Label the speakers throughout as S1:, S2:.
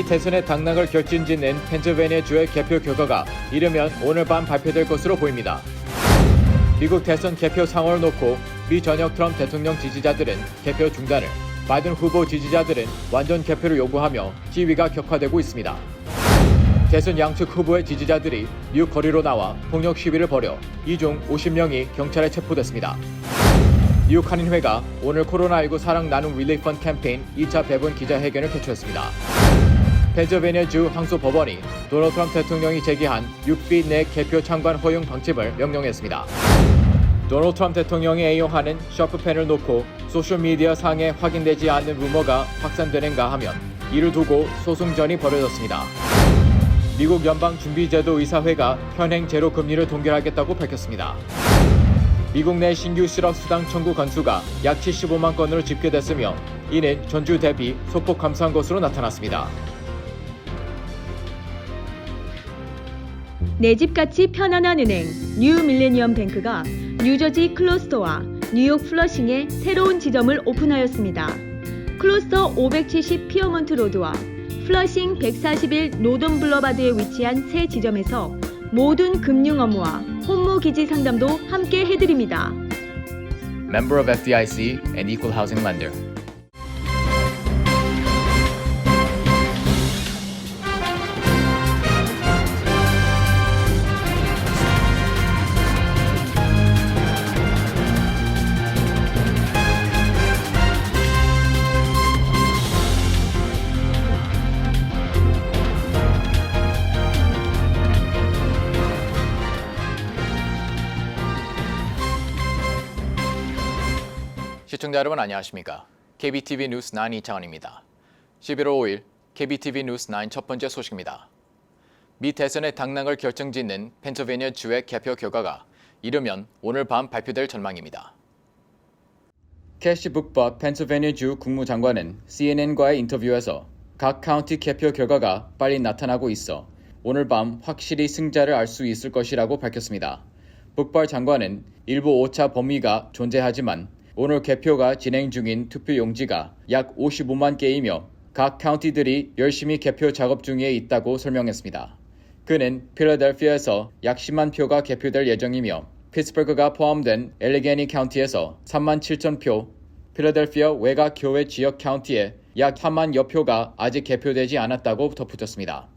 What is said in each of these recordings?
S1: 미 대선의 당락을 결정짓는 펜실베니아주의 개표 결과가 이르면 오늘 밤 발표될 것으로 보입니다. 미국 대선 개표 상황을 놓고 미 전역 트럼프 대통령 지지자들은 개표 중단을, 바이든 후보 지지자들은 완전 개표를 요구하며 시위가 격화되고 있습니다. 대선 양측 후보의 지지자들이 뉴욕 거리로 나와 폭력 시위를 벌여 이 중 50명이 경찰에 체포됐습니다. 뉴욕 한인회가 오늘 코로나19 사랑 나눔 릴리프 펀드 캠페인 2차 배분 기자회견을 개최했습니다. 펜실베니아주 항소법원이 도널드 트럼프 대통령이 제기한 6비 내 개표 참관 허용 방침을 명령했습니다. 도널드 트럼프 대통령이 애용하는 셔프펜을 놓고 소셜미디어 상에 확인되지 않는 루머가 확산되는가 하면 이를 두고 소송전이 벌어졌습니다. 미국 연방준비제도의사회가 현행 제로 금리를 동결하겠다고 밝혔습니다. 미국 내 신규 실업수당 청구 건수가 약 75만 건으로 집계됐으며 이는 전주 대비 소폭 감소한 것으로 나타났습니다.
S2: 내 집같이 편안한 은행 뉴 밀레니엄 뱅크가 뉴저지 클로스터와 뉴욕 플러싱에 새로운 지점을 오픈하였습니다. 클로스터 570 피어먼트 로드와 플러싱 141 노던 블러바드에 위치한 새 지점에서 모든 금융 업무와 혼무 기지 상담도 함께 해드립니다.
S1: Member of FDIC and Equal Housing Lender. 시청자 여러분 안녕하십니까? KBTV 뉴스 9 이창원입니다. 11월 5일 KBTV 뉴스 9 첫 번째 소식입니다. 미 대선의 당락을 결정짓는 펜실베니아 주의 개표 결과가 이르면 오늘 밤 발표될 전망입니다. 캐시 북버 펜실베니아 주 국무장관은 CNN과의 인터뷰에서 각 카운티 개표 결과가 빨리 나타나고 있어 오늘 밤 확실히 승자를 알 수 있을 것이라고 밝혔습니다. 북버 장관은 일부 오차 범위가 존재하지만 오늘 개표가 진행 중인 투표 용지가 약 55만 개이며 각 카운티들이 열심히 개표 작업 중에 있다고 설명했습니다. 그는 필라델피아에서 약 10만 표가 개표될 예정이며 피츠버그가 포함된 엘리게니 카운티에서 3만 7천 표, 필라델피아 외곽 교외 지역 카운티에 약 3만여 표가 아직 개표되지 않았다고 덧붙였습니다.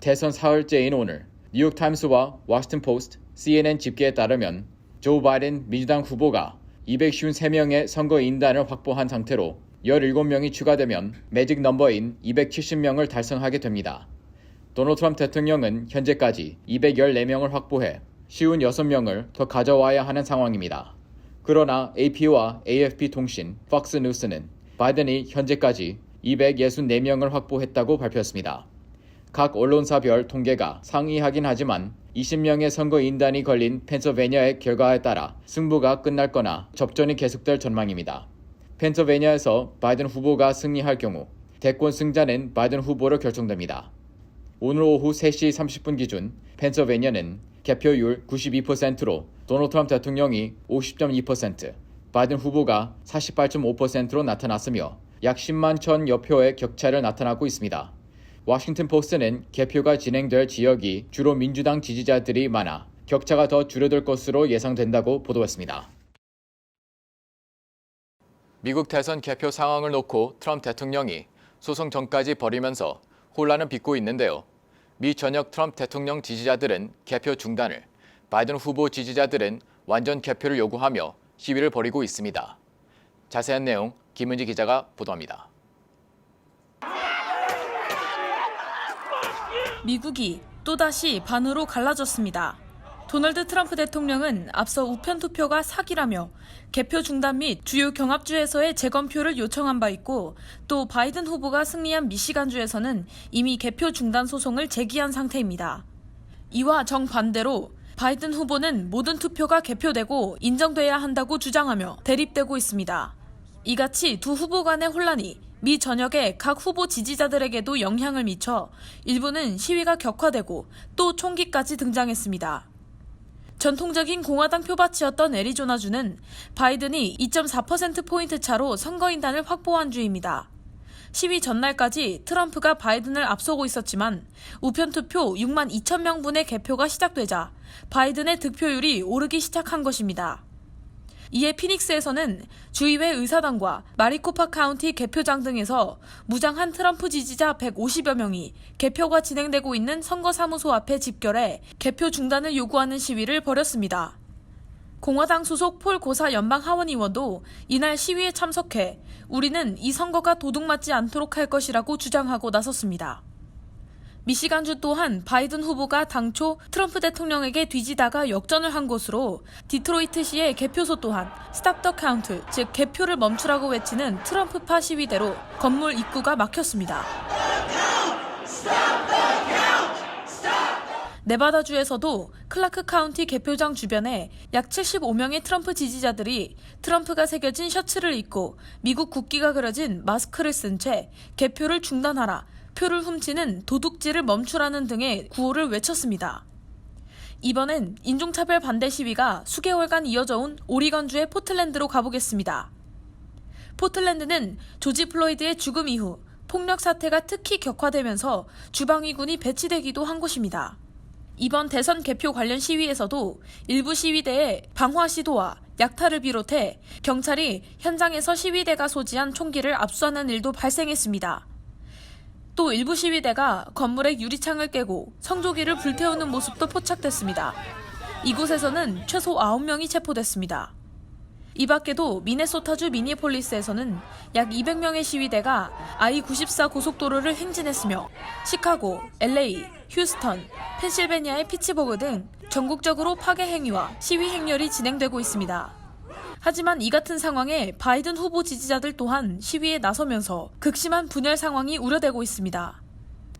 S1: 대선 사흘째인 오늘 뉴욕타임스와 워싱턴 포스트, CNN 집계에 따르면 조 바이든 민주당 후보가 253명의 선거인단을 확보한 상태로 17명이 추가되면 매직 넘버인 270명을 달성하게 됩니다. 도널드 트럼프 대통령은 현재까지 214명을 확보해 56명을 더 가져와야 하는 상황입니다. 그러나 AP와 AFP 통신, 폭스 뉴스는 바이든이 현재까지 264명을 확보했다고 발표했습니다. 각 언론사별 통계가 상이하긴 하지만 20명의 선거인단이 걸린 펜실베니아의 결과에 따라 승부가 끝날 거나 접전이 계속될 전망입니다. 펜실베니아에서 바이든 후보가 승리할 경우 대권 승자는 바이든 후보로 결정됩니다. 오늘 오후 3시 30분 기준 펜실베니아는 개표율 92%로 도널드 트럼프 대통령이 50.2%, 바이든 후보가 48.5%로 나타났으며 약 10만 1,000여 표의 격차를 나타나고 있습니다. 워싱턴 포스트는 개표가 진행될 지역이 주로 민주당 지지자들이 많아 격차가 더 줄어들 것으로 예상된다고 보도했습니다. 미국 대선 개표 상황을 놓고 트럼프 대통령이 소송 전까지 벌이면서 혼란을 빚고 있는데요. 미 전역 트럼프 대통령 지지자들은 개표 중단을, 바이든 후보 지지자들은 완전 개표를 요구하며 시위를 벌이고 있습니다. 자세한 내용 김은지 기자가 보도합니다.
S3: 미국이 또다시 반으로 갈라졌습니다. 도널드 트럼프 대통령은 앞서 우편 투표가 사기라며 개표 중단 및 주요 경합주에서의 재검표를 요청한 바 있고 또 바이든 후보가 승리한 미시간주에서는 이미 개표 중단 소송을 제기한 상태입니다. 이와 정반대로 바이든 후보는 모든 투표가 개표되고 인정돼야 한다고 주장하며 대립되고 있습니다. 이같이 두 후보 간의 혼란이 미 전역의 각 후보 지지자들에게도 영향을 미쳐 일부는 시위가 격화되고 또 총기까지 등장했습니다. 전통적인 공화당 표밭이었던 애리조나주는 바이든이 2.4%포인트 차로 선거인단을 확보한 주입니다. 시위 전날까지 트럼프가 바이든을 앞서고 있었지만 우편 투표 6만 2천 명분의 개표가 시작되자 바이든의 득표율이 오르기 시작한 것입니다. 이에 피닉스에서는 주의회 의사당과 마리코파 카운티 개표장 등에서 무장한 트럼프 지지자 150여 명이 개표가 진행되고 있는 선거사무소 앞에 집결해 개표 중단을 요구하는 시위를 벌였습니다. 공화당 소속 폴 고사 연방 하원의원도 이날 시위에 참석해 우리는 이 선거가 도둑맞지 않도록 할 것이라고 주장하고 나섰습니다. 미시간주 또한 바이든 후보가 당초 트럼프 대통령에게 뒤지다가 역전을 한 곳으로 디트로이트시의 개표소 또한 스탑 더 카운트, 즉 개표를 멈추라고 외치는 트럼프파 시위대로 건물 입구가 막혔습니다. 네바다주에서도 클라크 카운티 개표장 주변에 약 75명의 트럼프 지지자들이 트럼프가 새겨진 셔츠를 입고 미국 국기가 그려진 마스크를 쓴 채 개표를 중단하라, 표를 훔치는 도둑질을 멈추라는 등의 구호를 외쳤습니다. 이번엔 인종차별 반대 시위가 수개월간 이어져온 오리건주의 포틀랜드로 가보겠습니다. 포틀랜드는 조지 플로이드의 죽음 이후 폭력 사태가 특히 격화되면서 주방위군이 배치되기도 한 곳입니다. 이번 대선 개표 관련 시위에서도 일부 시위대의 방화 시도와 약탈을 비롯해 경찰이 현장에서 시위대가 소지한 총기를 압수하는 일도 발생했습니다. 또 일부 시위대가 건물의 유리창을 깨고 성조기를 불태우는 모습도 포착됐습니다. 이곳에서는 최소 9명이 체포됐습니다. 이 밖에도 미네소타주 미니애폴리스에서는 약 200명의 시위대가 I-94 고속도로를 행진했으며 시카고, LA, 휴스턴, 펜실베니아의 피츠버그 등 전국적으로 파괴 행위와 시위 행렬이 진행되고 있습니다. 하지만 이 같은 상황에 바이든 후보 지지자들 또한 시위에 나서면서 극심한 분열 상황이 우려되고 있습니다.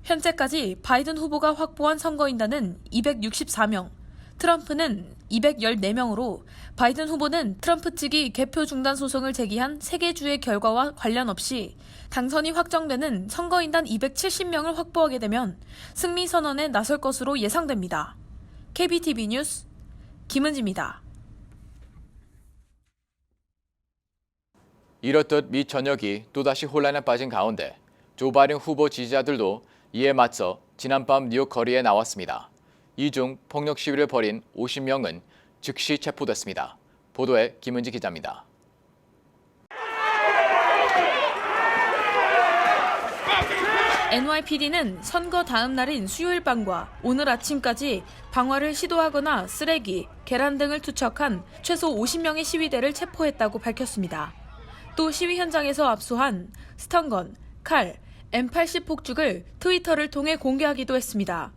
S3: 현재까지 바이든 후보가 확보한 선거인단은 264명, 트럼프는 214명으로 바이든 후보는 트럼프 측이 개표 중단 소송을 제기한 3개 주의 결과와 관련 없이 당선이 확정되는 선거인단 270명을 확보하게 되면 승리 선언에 나설 것으로 예상됩니다. KBTV 뉴스 김은지입니다.
S1: 이렇듯 미 전역이 또다시 혼란에 빠진 가운데 조 바이든 후보 지지자들도 이에 맞서 지난밤 뉴욕 거리에 나왔습니다. 이 중 폭력 시위를 벌인 50명은 즉시 체포됐습니다. 보도에 김은지 기자입니다.
S3: NYPD는 선거 다음 날인 수요일 밤과 오늘 아침까지 방화를 시도하거나 쓰레기, 계란 등을 투척한 최소 50명의 시위대를 체포했다고 밝혔습니다. 또 시위 현장에서 압수한 스턴건, 칼, M80 폭죽을 트위터를 통해 공개하기도 했습니다.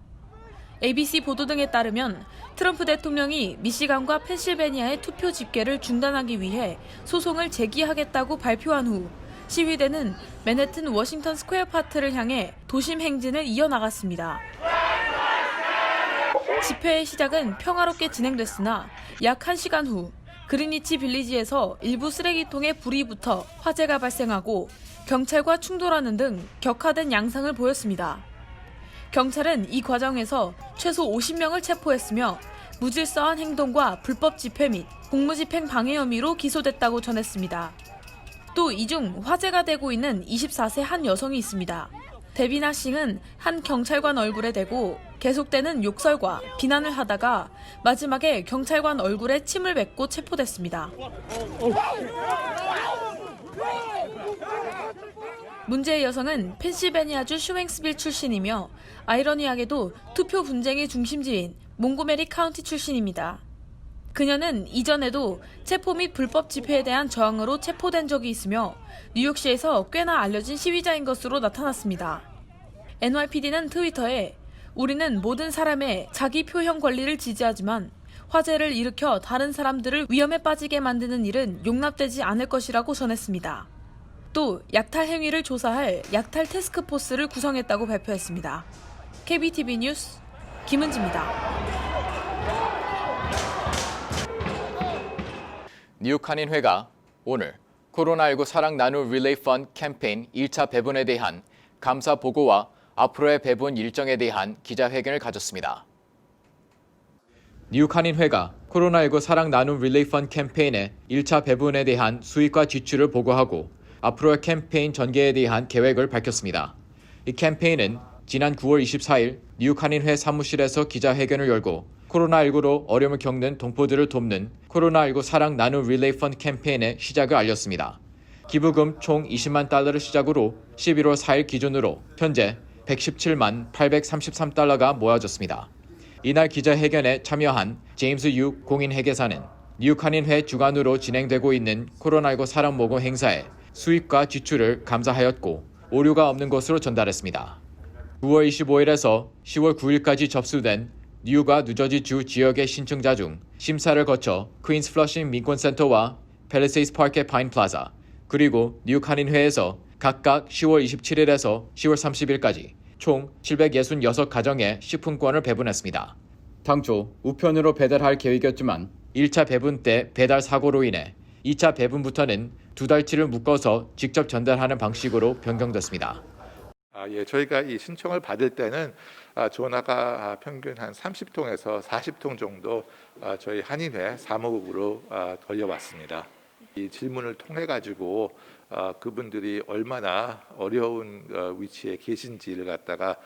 S3: ABC 보도 등에 따르면 트럼프 대통령이 미시간과 펜실베니아의 투표 집계를 중단하기 위해 소송을 제기하겠다고 발표한 후 시위대는 맨해튼 워싱턴 스퀘어 파트를 향해 도심 행진을 이어나갔습니다. 집회의 시작은 평화롭게 진행됐으나 약 1시간 후 그리니치 빌리지에서 일부 쓰레기통에 불이 붙어 화재가 발생하고 경찰과 충돌하는 등 격화된 양상을 보였습니다. 경찰은 이 과정에서 최소 50명을 체포했으며 무질서한 행동과 불법 집회 및 공무집행 방해 혐의로 기소됐다고 전했습니다. 또 이 중 화제가 되고 있는 24세 한 여성이 있습니다. 데비나 싱은 한 경찰관 얼굴에 대고 계속되는 욕설과 비난을 하다가 마지막에 경찰관 얼굴에 침을 뱉고 체포됐습니다. 문제의 여성은 펜실베니아주 슈웽스빌 출신이며 아이러니하게도 투표 분쟁의 중심지인 몽고메리 카운티 출신입니다. 그녀는 이전에도 체포 및 불법 집회에 대한 저항으로 체포된 적이 있으며 뉴욕시에서 꽤나 알려진 시위자인 것으로 나타났습니다. NYPD는 트위터에 우리는 모든 사람의 자기 표현 권리를 지지하지만 화재를 일으켜 다른 사람들을 위험에 빠지게 만드는 일은 용납되지 않을 것이라고 전했습니다. 또 약탈 행위를 조사할 약탈 태스크포스를 구성했다고 발표했습니다. KBTV 뉴스 김은지입니다.
S1: 뉴욕 한인회가 오늘 코로나19 사랑 나눔 릴레이 펀드 캠페인 1차 배분에 대한 감사 보고와 앞으로의 배분 일정에 대한 기자회견을 가졌습니다. 뉴욕 한인회가 코로나19 사랑 나눔 릴레이 펀드 캠페인의 1차 배분에 대한 수익과 지출을 보고하고 앞으로의 캠페인 전개에 대한 계획을 밝혔습니다. 이 캠페인은 지난 9월 24일 뉴욕 한인회 사무실에서 기자회견을 열고 코로나19로 어려움을 겪는 동포들을 돕는 코로나19 사랑 나눔 릴레이 펀드 캠페인의 시작을 알렸습니다. 기부금 총 20만 달러를 시작으로 11월 4일 기준으로 현재 117만 833달러가 모아졌습니다. 이날 기자회견에 참여한 제임스 유 공인회계사는 뉴욕 한인회 주관으로 진행되고 있는 코로나19 사랑 모금 행사에 수입과 지출을 감사하였고 오류가 없는 것으로 전달했습니다. 9월 25일에서 10월 9일까지 접수된 뉴욕과 뉴저지주 지역의 신청자 중 심사를 거쳐 퀸스 플러싱 민권센터와 팰리세이드 파크의 파인 플라자 그리고 뉴욕 한인회에서 각각 10월 27일에서 10월 30일까지 총 766가정에 식품권을 배분했습니다. 당초 우편으로 배달할 계획이었지만 1차 배분 때 배달 사고로 인해 2차 배분부터는 2달치를 묶어서 직접 전달하는 방식으로 변경됐습니다.
S4: 저희가 이 신청을 받을 때는 전화가 평균 한 30통에서 40통 정도 저희 한인회 사무국으로 걸려왔습니다. 이 질문을 통해 가지고 그분들이 얼마나 어려운 위치에 계신지를 갖다가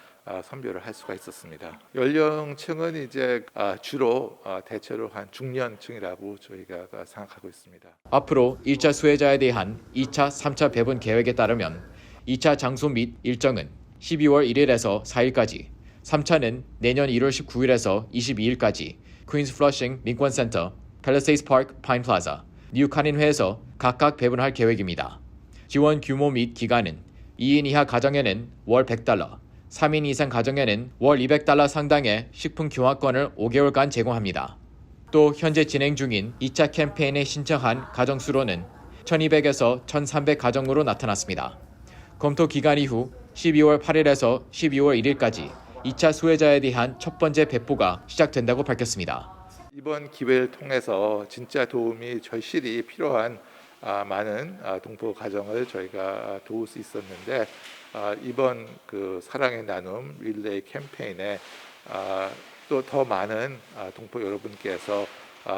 S4: 선별을 할 수가 있었습니다. 연령층은 이제 주로 대체로 한 중년층이라고 저희가 생각하고 있습니다.
S1: 앞으로 1차 수혜자에 대한 2차, 3차 배분 계획에 따르면 2차 장소 및 일정은 12월 1일에서 4일까지, 3차는 내년 1월 19일에서 22일까지 퀸스 플러싱 민권센터, 팰리세이드 파크 파인 플라자, 뉴욕 한인회에서 각각 배분할 계획입니다. 지원 규모 및 기간은 2인 이하 가정에는 월 100달러, 3인 이상 가정에는 월 200달러 상당의 식품 교환권을 5개월간 제공합니다. 또 현재 진행 중인 2차 캠페인에 신청한 가정 수로는 1200에서 1300 가정으로 나타났습니다. 검토 기간 이후 12월 8일에서 12월 1일까지 2차 수혜자에 대한 첫 번째 배포가 시작된다고 밝혔습니다.
S4: 이번 기회를 통해서 진짜 도움이 절실히 필요한 많은 동포 가정을 저희가 도울 수 있었는데 이번 그 사랑의 나눔 릴레이 캠페인에 또 더 많은 동포 여러분께서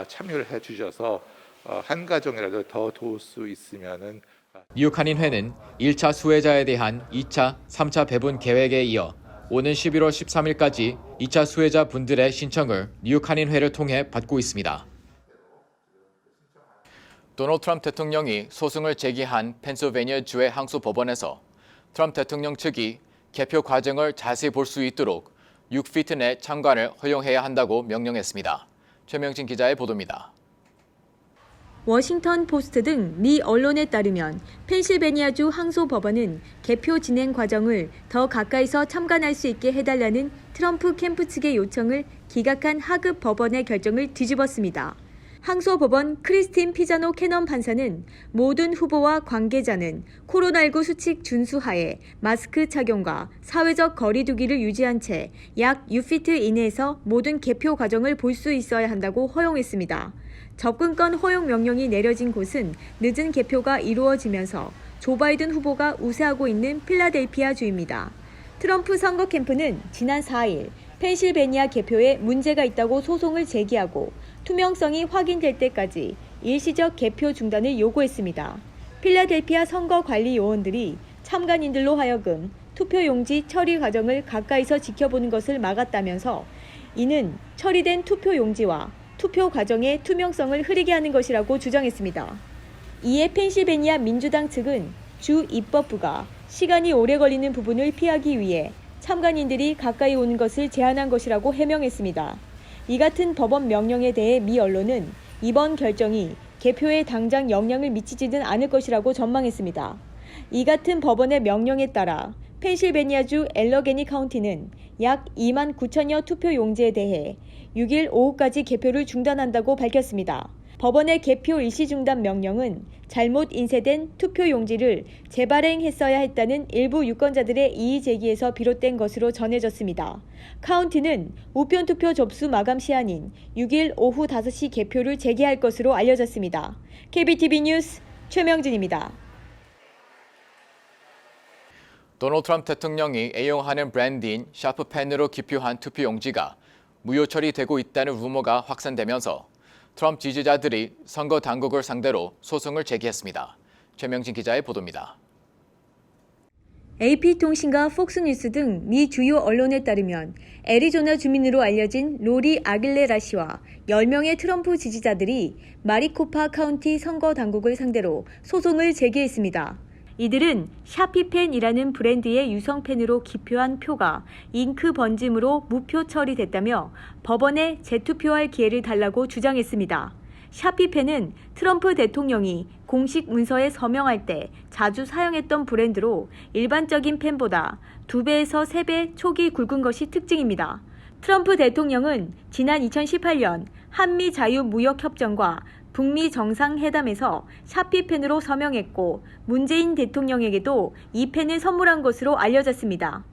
S4: 참여를 해주셔서 한 가정이라도 더 도울 수 있으면은
S1: 뉴욕 한인회는 1차 수혜자에 대한 2차, 3차 배분 계획에 이어 오는 11월 13일까지 2차 수혜자 분들의 신청을 뉴욕 한인회를 통해 받고 있습니다. 도널드 트럼프 대통령이 소송을 제기한 펜실베니아 주의 항소법원에서 트럼프 대통령 측이 개표 과정을 자세히 볼 수 있도록 6피트 내 참관을 허용해야 한다고 명령했습니다. 최명진 기자의 보도입니다.
S2: 워싱턴 포스트 등 미 언론에 따르면 펜실베니아주 항소법원은 개표 진행 과정을 더 가까이서 참관할 수 있게 해달라는 트럼프 캠프 측의 요청을 기각한 하급 법원의 결정을 뒤집었습니다. 항소법원 크리스틴 피자노 캐넌 판사는 모든 후보와 관계자는 코로나19 수칙 준수하에 마스크 착용과 사회적 거리 두기를 유지한 채 약 6피트 이내에서 모든 개표 과정을 볼 수 있어야 한다고 허용했습니다. 접근권 허용 명령이 내려진 곳은 늦은 개표가 이루어지면서 조 바이든 후보가 우세하고 있는 필라델피아 주입니다. 트럼프 선거 캠프는 지난 4일 펜실베니아 개표에 문제가 있다고 소송을 제기하고 투명성이 확인될 때까지 일시적 개표 중단을 요구했습니다. 필라델피아 선거관리 요원들이 참관인들로 하여금 투표용지 처리 과정을 가까이서 지켜보는 것을 막았다면서 이는 처리된 투표용지와 투표 과정의 투명성을 흐리게 하는 것이라고 주장했습니다. 이에 펜실베니아 민주당 측은 주 입법부가 시간이 오래 걸리는 부분을 피하기 위해 참관인들이 가까이 오는 것을 제한한 것이라고 해명했습니다. 이 같은 법원 명령에 대해 미 언론은 이번 결정이 개표에 당장 영향을 미치지는 않을 것이라고 전망했습니다. 이 같은 법원의 명령에 따라 펜실베니아주 엘러게니 카운티는 약 2만 9천여 투표용지에 대해 6일 오후까지 개표를 중단한다고 밝혔습니다. 법원의 개표 일시 중단 명령은 잘못 인쇄된 투표용지를 재발행했어야 했다는 일부 유권자들의 이의 제기에서 비롯된 것으로 전해졌습니다. 카운티는 우편 투표 접수 마감 시한인 6일 오후 5시 개표를 재개할 것으로 알려졌습니다. KBTV 뉴스 최명진입니다.
S1: 도널드 트럼프 대통령이 애용하는 브랜드인 샤프펜으로 기표한 투표용지가 무효 처리되고 있다는 루머가 확산되면서 트럼프 지지자들이 선거 당국을 상대로 소송을 제기했습니다. 최명진 기자의 보도입니다.
S2: AP통신과 폭스뉴스 등 미 주요 언론에 따르면 애리조나 주민으로 알려진 로리 아길레라 씨와 10명의 트럼프 지지자들이 마리코파 카운티 선거 당국을 상대로 소송을 제기했습니다. 이들은 샤피펜이라는 브랜드의 유성펜으로 기표한 표가 잉크 번짐으로 무표 처리됐다며 법원에 재투표할 기회를 달라고 주장했습니다. 샤피펜은 트럼프 대통령이 공식 문서에 서명할 때 자주 사용했던 브랜드로 일반적인 펜보다 2배에서 3배 촉이 굵은 것이 특징입니다. 트럼프 대통령은 지난 2018년 한미 자유무역협정과 북미 정상회담에서 샤피펜으로 서명했고 문재인 대통령에게도 이 펜을 선물한 것으로 알려졌습니다.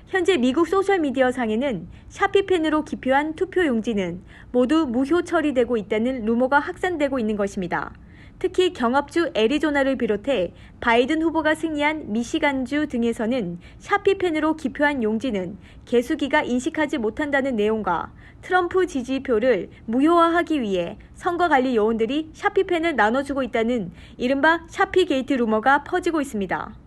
S2: 현재 미국 소셜미디어 상에는 샤피펜으로 기표한 투표용지는 모두 무효 처리되고 있다는 루머가 확산되고 있는 것입니다. 특히 경합주 애리조나를 비롯해 바이든 후보가 승리한 미시간주 등에서는 샤피펜으로 기표한 용지는 개수기가 인식하지 못한다는 내용과 트럼프 지지표를 무효화하기 위해 선거관리 요원들이 샤피펜을 나눠주고 있다는 이른바 샤피게이트 루머가 퍼지고 있습니다.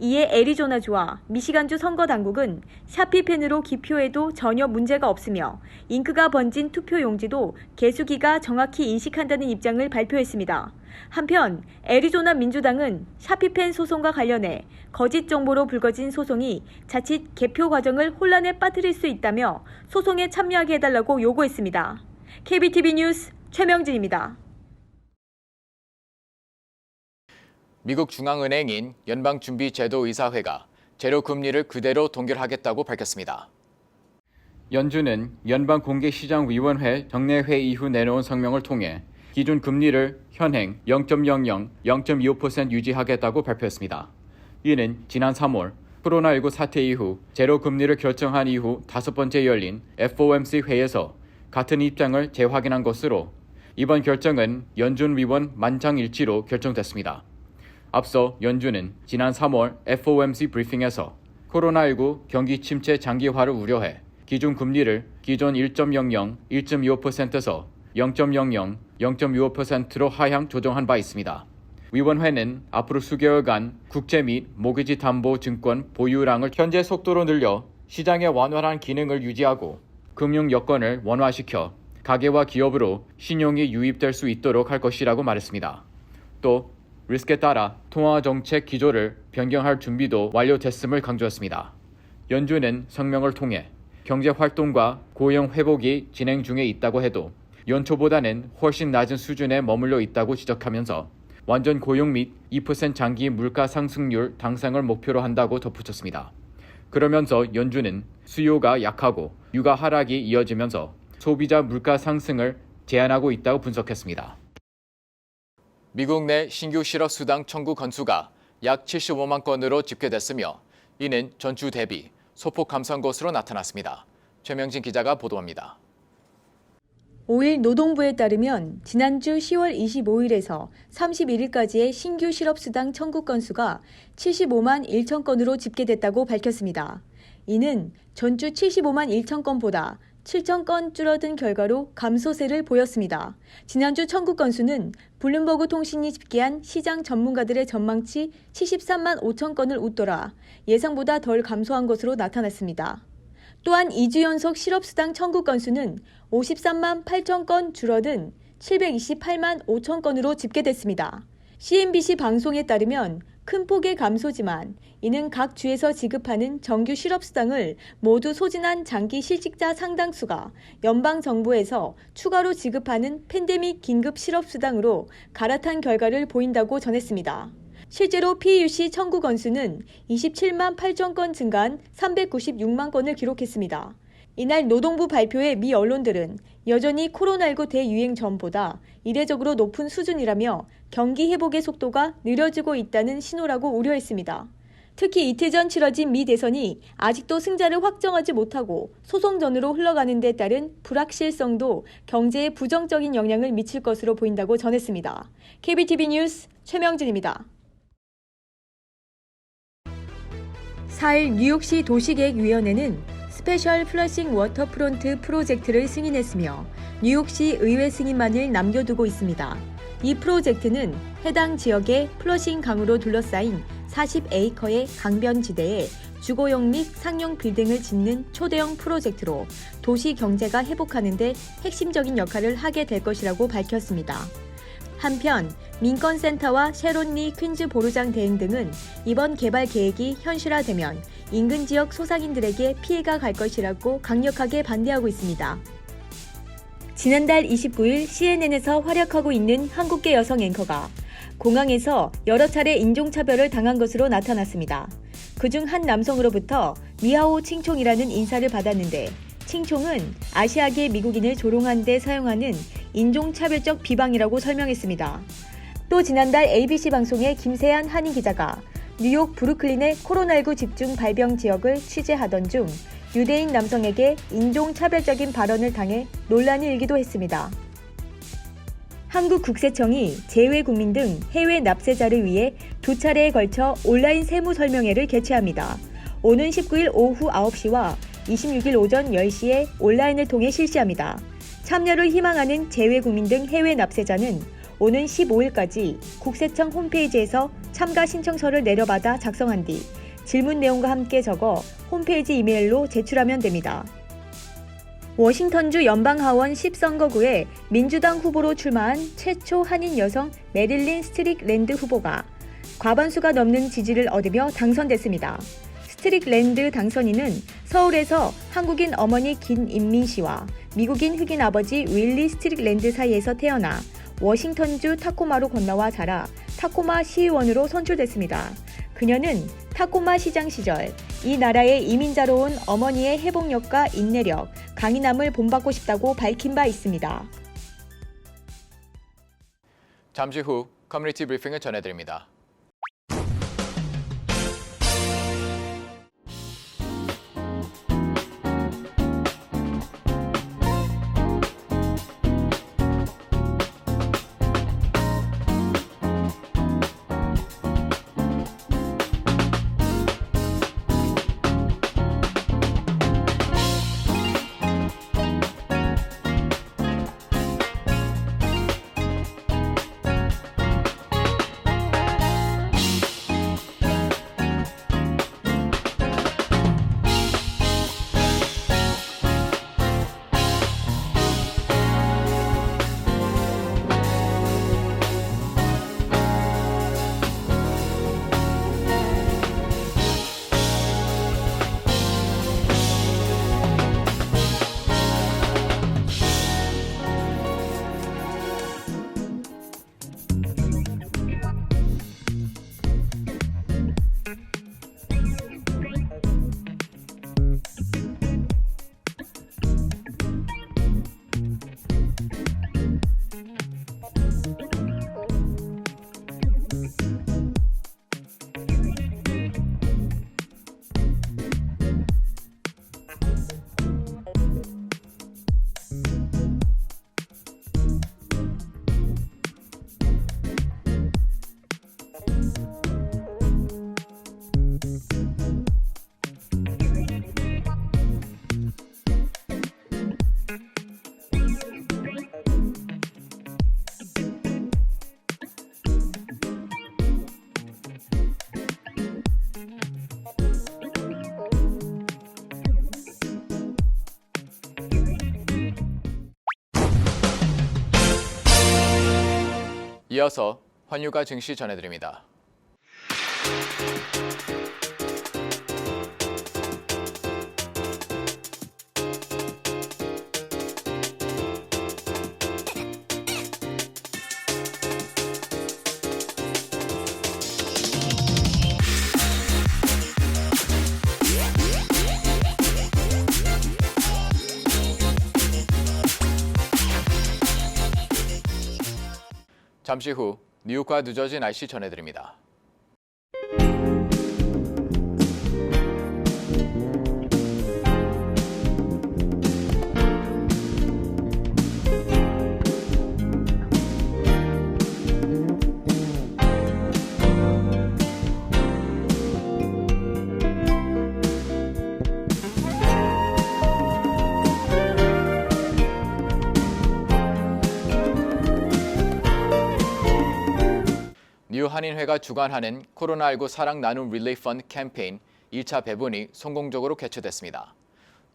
S2: 이에 애리조나주와 미시간주 선거당국은 샤피펜으로 기표해도 전혀 문제가 없으며 잉크가 번진 투표용지도 개수기가 정확히 인식한다는 입장을 발표했습니다. 한편 애리조나 민주당은 샤피펜 소송과 관련해 거짓 정보로 불거진 소송이 자칫 개표 과정을 혼란에 빠뜨릴 수 있다며 소송에 참여하게 해달라고 요구했습니다. KBTV 뉴스 최명진입니다.
S1: 미국 중앙은행인 연방준비제도이사회가 재료금리를 그대로 동결하겠다고 밝혔습니다. 연준은 연방공개시장위원회 정례회 이후 내놓은 성명을 통해 기준 금리를 현행 0.00, 0.25% 유지하겠다고 발표했습니다. 이는 지난 3월 코로나19 사태 이후 재료금리를 결정한 이후 5번째 열린 FOMC 회의에서 같은 입장을 재확인한 것으로 이번 결정은 연준 위원 만장일치로 결정됐습니다. 앞서 연준은 지난 3월 FOMC 브리핑에서 코로나19 경기 침체 장기화를 우려해 기준 금리를 기존 1.00, 1.25%에서 0.00, 0.25%로 하향 조정한 바 있습니다. 위원회는 앞으로 수개월간 국채 및 모기지 담보 증권 보유량을 현재 속도로 늘려 시장의 원활한 기능을 유지하고 금융 여건을 원화시켜 가계와 기업으로 신용이 유입될 수 있도록 할 것이라고 말했습니다. 또 리스크에 따라 통화정책 기조를 변경할 준비도 완료됐음을 강조했습니다. 연준은 성명을 통해 경제활동과 고용 회복이 진행 중에 있다고 해도 연초보다는 훨씬 낮은 수준에 머물러 있다고 지적하면서 완전 고용 및 2% 장기 물가 상승률 당상을 목표로 한다고 덧붙였습니다. 그러면서 연준은 수요가 약하고 유가 하락이 이어지면서 소비자 물가 상승을 제한하고 있다고 분석했습니다. 미국 내 신규 실업수당 청구 건수가 약 75만 건으로 집계됐으며 이는 전주 대비 소폭 감소한 것으로 나타났습니다. 최명진 기자가 보도합니다.
S2: 5일 노동부에 따르면 지난주 10월 25일에서 31일까지의 신규 실업수당 청구 건수가 75만 1천 건으로 집계됐다고 밝혔습니다. 이는 전주 75만 1천 건보다 7천 건 줄어든 결과로 감소세를 보였습니다. 지난주 청구 건수는 블룸버그 통신이 집계한 시장 전문가들의 전망치 73만 5천 건을 웃돌아 예상보다 덜 감소한 것으로 나타났습니다. 또한 2주 연속 실업수당 청구 건수는 53만 8천 건 줄어든 728만 5천 건으로 집계됐습니다. CNBC 방송에 따르면 큰 폭의 감소지만 이는 각 주에서 지급하는 정규 실업수당을 모두 소진한 장기 실직자 상당수가 연방정부에서 추가로 지급하는 팬데믹 긴급 실업수당으로 갈아탄 결과를 보인다고 전했습니다. 실제로 PUC 청구 건수는 27만 8천 건 증가한 396만 건을 기록했습니다. 이날 노동부 발표에 미 언론들은 여전히 코로나19 대유행 전보다 이례적으로 높은 수준이라며 경기 회복의 속도가 느려지고 있다는 신호라고 우려했습니다. 특히 이틀 전 치러진 미 대선이 아직도 승자를 확정하지 못하고 소송전으로 흘러가는 데 따른 불확실성도 경제에 부정적인 영향을 미칠 것으로 보인다고 전했습니다. KBTV 뉴스 최명진입니다. 4일 뉴욕시 도시계획위원회는 스페셜 플러싱 워터프론트 프로젝트를 승인했으며 뉴욕시 의회 승인만을 남겨두고 있습니다. 이 프로젝트는 해당 지역의 플러싱 강으로 둘러싸인 40에이커의 강변지대에 주거용 및 상용 빌딩을 짓는 초대형 프로젝트로 도시 경제가 회복하는 데 핵심적인 역할을 하게 될 것이라고 밝혔습니다. 한편 민권센터와 셰론리 퀸즈 보르장 대행 등은 이번 개발 계획이 현실화되면 인근 지역 소상인들에게 피해가 갈 것이라고 강력하게 반대하고 있습니다. 지난달 29일 CNN에서 활약하고 있는 한국계 여성 앵커가 공항에서 여러 차례 인종차별을 당한 것으로 나타났습니다. 그중 한 남성으로부터 니하오 칭총이라는 인사를 받았는데 칭총은 아시아계 미국인을 조롱하는 데 사용하는 인종차별적 비방이라고 설명했습니다. 또 지난달 ABC 방송의 김세한 한인 기자가 뉴욕 브루클린의 코로나19 집중 발병 지역을 취재하던 중 유대인 남성에게 인종차별적인 발언을 당해 논란이 일기도 했습니다. 한국국세청이 재외국민 등 해외 납세자를 위해 2차례에 걸쳐 온라인 세무 설명회를 개최합니다. 오는 19일 오후 9시와 26일 오전 10시에 온라인을 통해 실시합니다. 참여를 희망하는 재외국민 등 해외 납세자는 오는 15일까지 국세청 홈페이지에서 참가 신청서를 내려받아 작성한 뒤 질문 내용과 함께 적어 홈페이지 이메일로 제출하면 됩니다. 워싱턴주 연방하원 10선거구에 민주당 후보로 출마한 최초 한인 여성 메릴린 스트릭랜드 후보가 과반수가 넘는 지지를 얻으며 당선됐습니다. 스트릭랜드 당선인은 서울에서 한국인 어머니 김인민 씨와 미국인 흑인 아버지 윌리 스트릭랜드 사이에서 태어나 워싱턴주 타코마로 건너와 자라 타코마 시의원으로 선출됐습니다. 그녀는 타코마 시장 시절 이 나라의 이민자로 온 어머니의 회복력과 인내력, 강인함을 본받고 싶다고 밝힌 바 있습니다.
S1: 잠시 후 커뮤니티 브리핑을 전해드립니다. 이어서 환율과 증시 전해드립니다. 잠시 후 뉴욕과 뉴저지 날씨 전해드립니다. 뉴 한인회가 주관하는 코로나19 사랑 나눔 릴레이 펀드 캠페인 1차 배분이 성공적으로 개최됐습니다.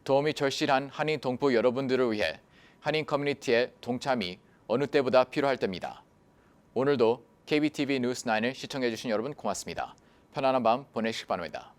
S1: 도움이 절실한 한인 동포 여러분들을 위해 한인 커뮤니티의 동참이 어느 때보다 필요할 때입니다. 오늘도 KBTV 뉴스 9을 시청해주신 여러분 고맙습니다. 편안한 밤 보내시기 바랍니다.